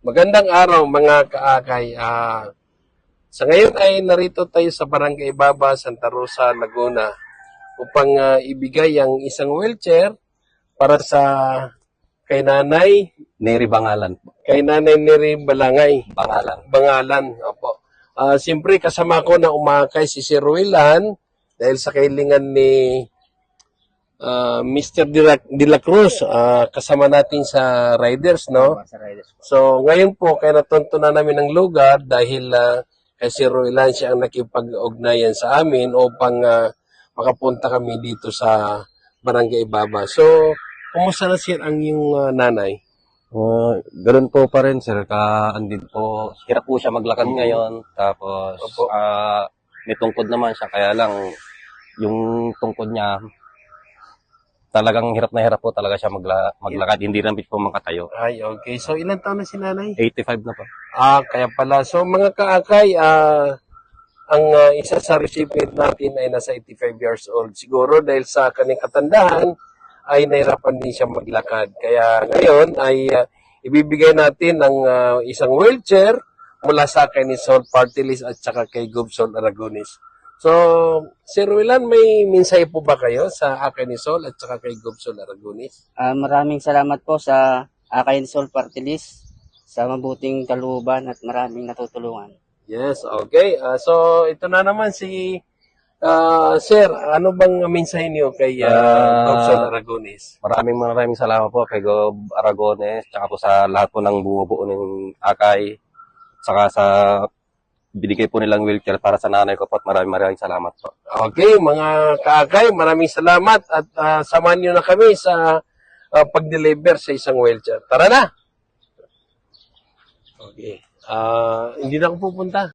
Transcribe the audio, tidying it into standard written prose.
Magandang araw mga kaakay. Sa ngayon ay narito tayo sa Barangay Baba, Santa Rosa, Laguna upang ibigay ang isang wheelchair para sa kay Nanay Neri Bangalan po. kay Nanay Neri Balangay. Bangalan. Bangalan, opo. Siyempre kasama ko na umakay si Sir Willan dahil sa kailingan ni Mr. De La Cruz, kasama natin sa Riders, no? So, ngayon po, kaya natuntunan namin ng lugar dahil kay Sir Willan siya ang nakipag-ugnayan sa amin upang makapunta kami dito sa Barangay Baba. So, kumusta na sir ang iyong nanay? Ganun po pa rin, sir. Andin po, hirap po siya maglakad ngayon. Tapos, Opo. may tungkod naman siya. Kaya lang, yung tungkod niya, talagang hirap na hirap po talaga siya maglakad. Hindi rin po makatayo. Ay, okay. So, ilan taon na si nanay? 85 na po. Kaya pala. So, mga kaakay, ang isa sa recipient natin ay nasa 85 years old. Siguro dahil sa kanyang katandahan, ay nahirapan din siya maglakad. Kaya ngayon ay ibibigay natin ng isang wheelchair mula sa akin ni Sol Party List at saka kay Gobson Aragones. So, Sir Willan, may mensahe po ba kayo sa akin ni Sol at saka kay Gobson Aragones? Maraming salamat po sa Akay Sol Party List sa mabuting kalooban at maraming natutulungan. Yes, okay. So, ito na naman si Sir, ano bang mensahe niyo kay Gobson Aragones? Maraming salamat po kay Gob Aragones, tsaka po sa lahat po ng bumubuo ng Akay, tsaka sa binigay po nilang wheelchair para sa nanay ko po at maraming salamat po. Okay, mga kaakay, maraming salamat at samahan niyo na kami sa pag-deliver sa isang wheelchair. Tara na! Okay. Hindi na ako pupunta.